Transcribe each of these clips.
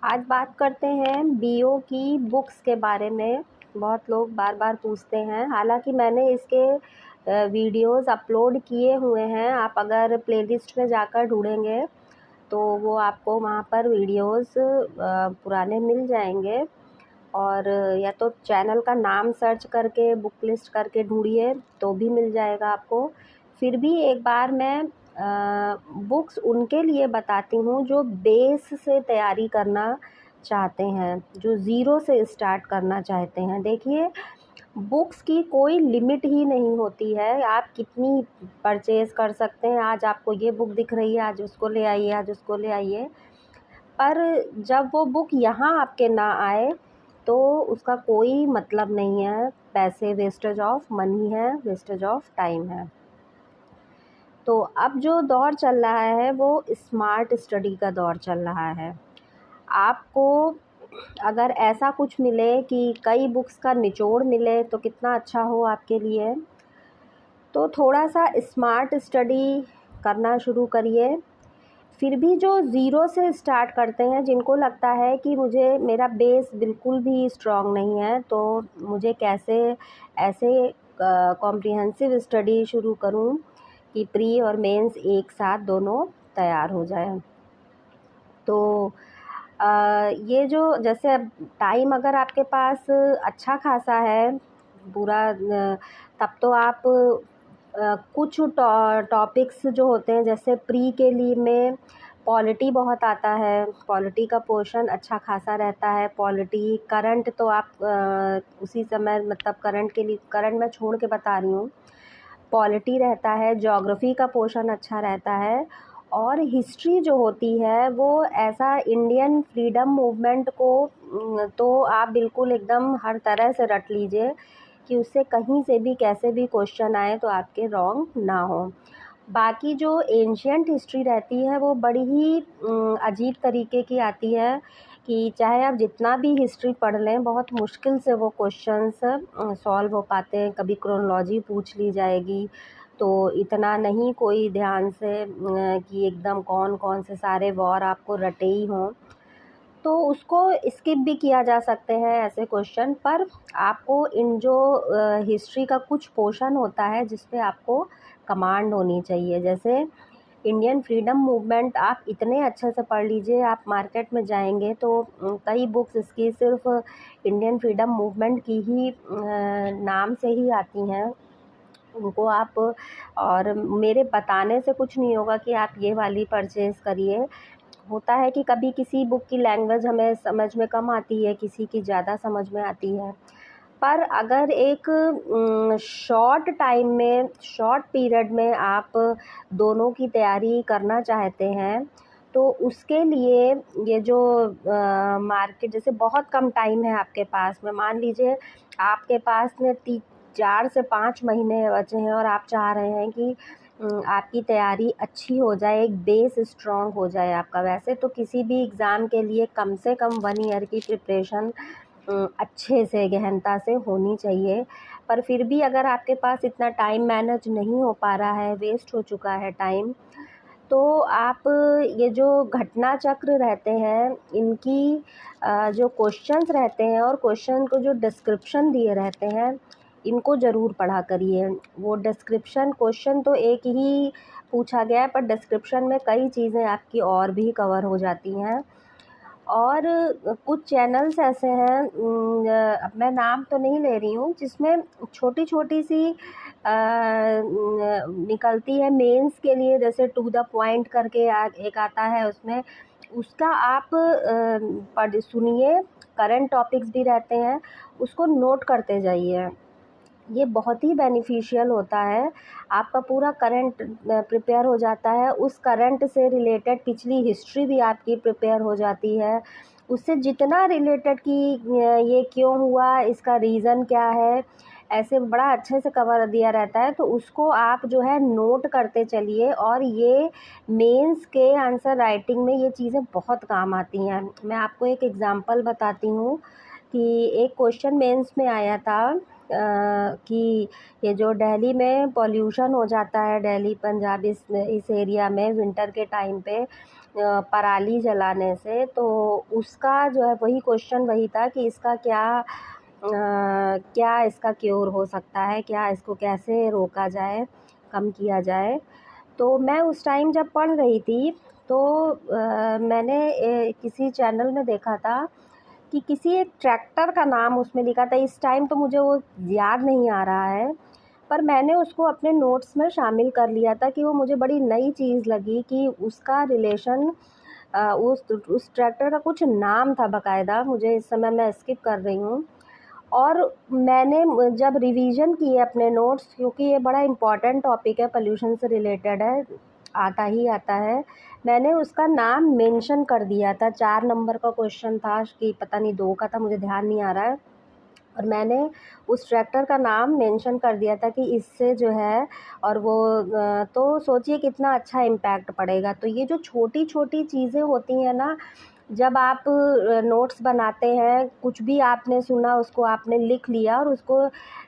आज बात करते हैं बीओ की बुक्स के बारे में। बहुत लोग बार बार पूछते हैं, हालांकि मैंने इसके वीडियोस अपलोड किए हुए हैं। आप अगर प्लेलिस्ट में जाकर ढूंढेंगे तो वो आपको वहाँ पर वीडियोस पुराने मिल जाएंगे। और या तो चैनल का नाम सर्च करके बुक लिस्ट करके ढूंढिए तो भी मिल जाएगा आपको। फिर भी एक बार मैं बुक्स उनके लिए बताती हूँ जो बेस से तैयारी करना चाहते हैं, जो ज़ीरो से स्टार्ट करना चाहते हैं। देखिए, बुक्स की कोई लिमिट ही नहीं होती है, आप कितनी परचेज़ कर सकते हैं। आज आपको ये बुक दिख रही है, आज उसको ले आइए, आज उसको ले आइए। पर जब वो बुक यहाँ आपके ना आए तो उसका कोई मतलब नहीं है। पैसे वेस्टेज ऑफ मनी है, वेस्टेज ऑफ टाइम है। तो अब जो दौर चल रहा है वो स्मार्ट स्टडी का दौर चल रहा है। आपको अगर ऐसा कुछ मिले कि कई बुक्स का निचोड़ मिले तो कितना अच्छा हो आपके लिए। तो थोड़ा सा स्मार्ट स्टडी करना शुरू करिए। फिर भी जो ज़ीरो से स्टार्ट करते हैं, जिनको लगता है कि मुझे मेरा बेस बिल्कुल भी स्ट्रॉन्ग नहीं है, तो मुझे कैसे ऐसे कॉम्प्रिहेंसिव स्टडी शुरू करूं कि प्री और मेंस एक साथ दोनों तैयार हो जाए। तो ये जो जैसे अब टाइम अगर आपके पास अच्छा खासा है पूरा, तब तो आप कुछ टॉपिक्स जो होते हैं, जैसे प्री के लिए में पॉलिटी बहुत आता है, पॉलिटी का पोर्शन अच्छा खासा रहता है। पॉलिटी करंट तो आप उसी समय, मतलब करंट के लिए, करंट मैं छोड़ के बता रही हूँ। पॉलिटी रहता है, ज्योग्राफी का पोर्शन अच्छा रहता है। और हिस्ट्री जो होती है वो ऐसा इंडियन फ्रीडम मूवमेंट को तो आप बिल्कुल एकदम हर तरह से रट लीजिए कि उससे कहीं से भी कैसे भी क्वेश्चन आए तो आपके रॉन्ग ना हो। बाकी जो एंशियंट हिस्ट्री रहती है वो बड़ी ही अजीब तरीके की आती है कि चाहे आप जितना भी हिस्ट्री पढ़ लें, बहुत मुश्किल से वो क्वेश्चंस सॉल्व हो पाते हैं। कभी क्रोनोलॉजी पूछ ली जाएगी तो इतना नहीं कोई ध्यान से कि एकदम कौन कौन से सारे वॉर आपको रटे ही हों, तो उसको स्किप भी किया जा सकते हैं ऐसे क्वेश्चन। पर आपको इन जो हिस्ट्री का कुछ पोर्शन होता है जिस पे आपको कमांड होनी चाहिए, जैसे इंडियन फ्रीडम मूवमेंट आप इतने अच्छे से पढ़ लीजिए। आप मार्केट में जाएंगे तो कई बुक्स इसकी सिर्फ इंडियन फ्रीडम मूवमेंट की ही नाम से ही आती हैं। उनको आप, और मेरे बताने से कुछ नहीं होगा कि आप ये वाली परचेज़ करिए। होता है कि कभी किसी बुक की लैंग्वेज हमें समझ में कम आती है, किसी की ज़्यादा समझ में आती है। पर अगर एक शॉर्ट टाइम में, शॉर्ट पीरियड में आप दोनों की तैयारी करना चाहते हैं तो उसके लिए ये जो मार्केट, जैसे बहुत कम टाइम है आपके पास में, मान लीजिए आपके पास में 4 से 5 महीने बचे हैं और आप चाह रहे हैं कि आपकी तैयारी अच्छी हो जाए, एक बेस स्ट्रॉन्ग हो जाए आपका। वैसे तो किसी भी एग्ज़ाम के लिए कम से कम 1 ईयर की प्रिपरेशन अच्छे से, गहनता से होनी चाहिए। पर फिर भी अगर आपके पास इतना टाइम मैनेज नहीं हो पा रहा है, वेस्ट हो चुका है टाइम, तो आप ये जो घटना चक्र रहते हैं इनकी जो क्वेश्चंस रहते हैं और क्वेश्चन को जो डिस्क्रिप्शन दिए रहते हैं, इनको ज़रूर पढ़ा करिए। वो डिस्क्रिप्शन, क्वेश्चन तो एक ही पूछा गया है पर डिस्क्रिप्शन में कई चीज़ें आपकी और भी कवर हो जाती हैं। और कुछ चैनल्स ऐसे हैं, अब मैं नाम तो नहीं ले रही हूँ, जिसमें छोटी छोटी सी निकलती है मेंस के लिए, जैसे टू द पॉइंट करके एक आता है, उसमें उसका आप पढ़ सुनिए। करंट टॉपिक्स भी रहते हैं, उसको नोट करते जाइए। ये बहुत ही बेनिफिशियल होता है। आपका पूरा करंट प्रिपेयर हो जाता है, उस करंट से रिलेटेड पिछली हिस्ट्री भी आपकी प्रिपेयर हो जाती है। उससे जितना रिलेटेड कि ये क्यों हुआ, इसका रीज़न क्या है, ऐसे बड़ा अच्छे से कवर दिया रहता है। तो उसको आप जो है नोट करते चलिए, और ये मेंस के आंसर राइटिंग में ये चीज़ें बहुत काम आती हैं। मैं आपको एक एग्ज़ाम्पल बताती हूँ कि एक क्वेश्चन मेंस में आया था कि ये जो दिल्ली में पॉल्यूशन हो जाता है, दिल्ली पंजाब इस एरिया में विंटर के टाइम पे, पराली जलाने से, तो उसका जो है वही क्वेश्चन वही था कि इसका क्या इसका क्योर हो सकता है, क्या इसको कैसे रोका जाए, कम किया जाए। तो मैं उस टाइम जब पढ़ रही थी तो मैंने किसी चैनल में देखा था कि किसी एक ट्रैक्टर का नाम उसमें लिखा था। इस टाइम तो मुझे वो याद नहीं आ रहा है, पर मैंने उसको अपने नोट्स में शामिल कर लिया था कि वो मुझे बड़ी नई चीज़ लगी कि उसका रिलेशन उस ट्रैक्टर का कुछ नाम था बाकायदा, मुझे इस समय मैं स्किप कर रही हूँ। और मैंने जब रिवीजन किए अपने नोट्स, क्योंकि ये बड़ा इम्पॉर्टेंट टॉपिक है, पोल्यूशन से रिलेटेड है, आता ही आता है, मैंने उसका नाम मेंशन कर दिया था। 4 नंबर का क्वेश्चन था कि पता नहीं 2 का था, मुझे ध्यान नहीं आ रहा है। और मैंने उस ट्रैक्टर का नाम मेंशन कर दिया था कि इससे जो है, और वो तो सोचिए कितना अच्छा इम्पैक्ट पड़ेगा। तो ये जो छोटी-छोटी चीज़ें होती हैं ना, जब आप नोट्स बनाते हैं, कुछ भी आपने सुना उसको आपने लिख लिया और उसको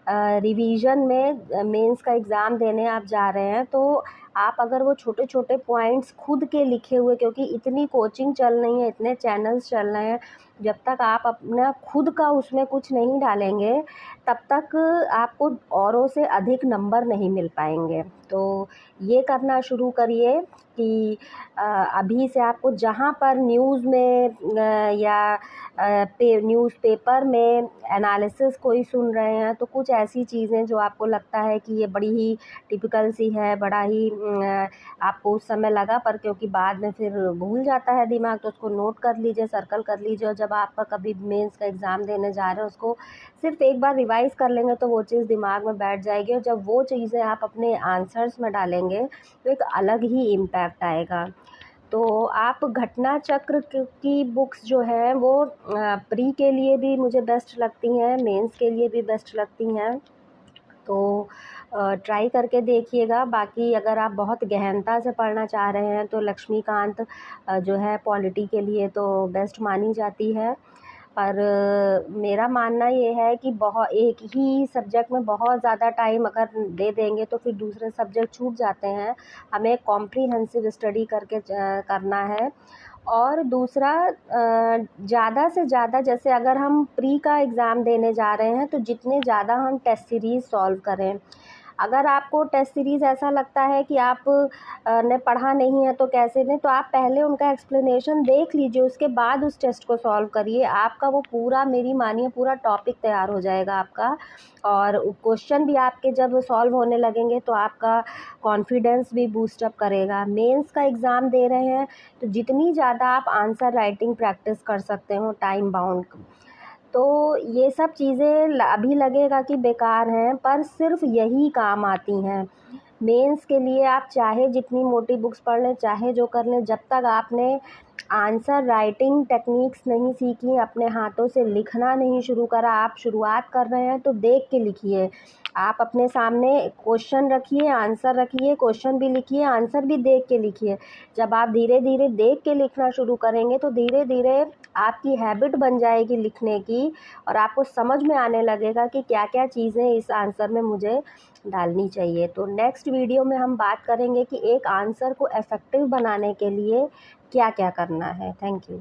रिवीजन में मेंस का एग्ज़ाम देने आप जा रहे हैं, तो आप अगर वो छोटे-छोटे पॉइंट्स खुद के लिखे हुए, क्योंकि इतनी कोचिंग चल रही है, इतने चैनल्स चल रहे हैं, जब तक आप अपना खुद का उसमें कुछ नहीं डालेंगे, तब तक आपको औरों से अधिक नंबर नहीं मिल पाएंगे। तो ये करना शुरू करिए कि अभी से आपको जहाँ पर न्यूज़ में या न्यूज़पेपर में एनालिसिस कोई सुन रहे हैं, तो कुछ ऐसी चीज़ें जो आपको लगता है कि ये बड़ी ही टिपिकल सी है, बड़ा ही आपको उस समय लगा, पर क्योंकि बाद में फिर भूल जाता है दिमाग, तो उसको नोट कर लीजिए, सर्कल कर लीजिए, और जब आपका कभी मेंस का एग्ज़ाम देने जा रहे हैं, उसको सिर्फ एक बार रिवाइज़ कर लेंगे तो वो चीज़ दिमाग में बैठ जाएगी। और जब वो चीज़ें आप अपने आंसर्स में डालेंगे तो एक अलग ही इम्पैक्ट आएगा। तो आप घटना चक्र की बुक्स जो हैं वो प्री के लिए भी मुझे बेस्ट लगती हैं, मेंस के लिए भी बेस्ट लगती हैं। तो ट्राई करके देखिएगा। बाकी अगर आप बहुत गहनता से पढ़ना चाह रहे हैं तो लक्ष्मीकांत जो है पॉलिटी के लिए तो बेस्ट मानी जाती है। पर मेरा मानना ये है कि एक ही सब्जेक्ट में बहुत ज़्यादा टाइम अगर दे देंगे तो फिर दूसरे सब्जेक्ट छूट जाते हैं। हमें कॉम्प्रिहेंसिव स्टडी करके करना है। और दूसरा, ज़्यादा से ज़्यादा, जैसे अगर हम प्री का एग्ज़ाम देने जा रहे हैं तो जितने ज़्यादा हम टेस्ट सीरीज़ सॉल्व करें। अगर आपको टेस्ट सीरीज़ ऐसा लगता है कि आप ने पढ़ा नहीं है तो कैसे नहीं, तो आप पहले उनका एक्सप्लेनेशन देख लीजिए, उसके बाद उस टेस्ट को सॉल्व करिए। आपका वो पूरा, मेरी मानिए, पूरा टॉपिक तैयार हो जाएगा आपका। और क्वेश्चन भी आपके जब सॉल्व होने लगेंगे तो आपका कॉन्फिडेंस भी बूस्टअप करेगा। मेंस का एग्ज़ाम दे रहे हैं तो जितनी ज़्यादा आप आंसर राइटिंग प्रैक्टिस कर सकते हो टाइम बाउंड, तो ये सब चीज़ें अभी लगेगा कि बेकार हैं, पर सिर्फ यही काम आती हैं। मेंस के लिए आप चाहे जितनी मोटी बुक्स पढ़ लें, चाहे जो कर लें, जब तक आपने आंसर राइटिंग टेक्निक्स नहीं सीखी, अपने हाथों से लिखना नहीं शुरू करा, आप शुरुआत कर रहे हैं तो देख के लिखिए। आप अपने सामने क्वेश्चन रखिए, आंसर रखिए, क्वेश्चन भी लिखिए, आंसर भी देख के लिखिए। जब आप धीरे धीरे देख के लिखना शुरू करेंगे तो धीरे धीरे आपकी हैबिट बन जाएगी लिखने की, और आपको समझ में आने लगेगा कि क्या क्या चीज़ें इस आंसर में मुझे डालनी चाहिए। तो नेक्स्ट वीडियो में हम बात करेंगे कि एक आंसर को इफ़ेक्टिव बनाने के लिए क्या क्या करना है। Thank you.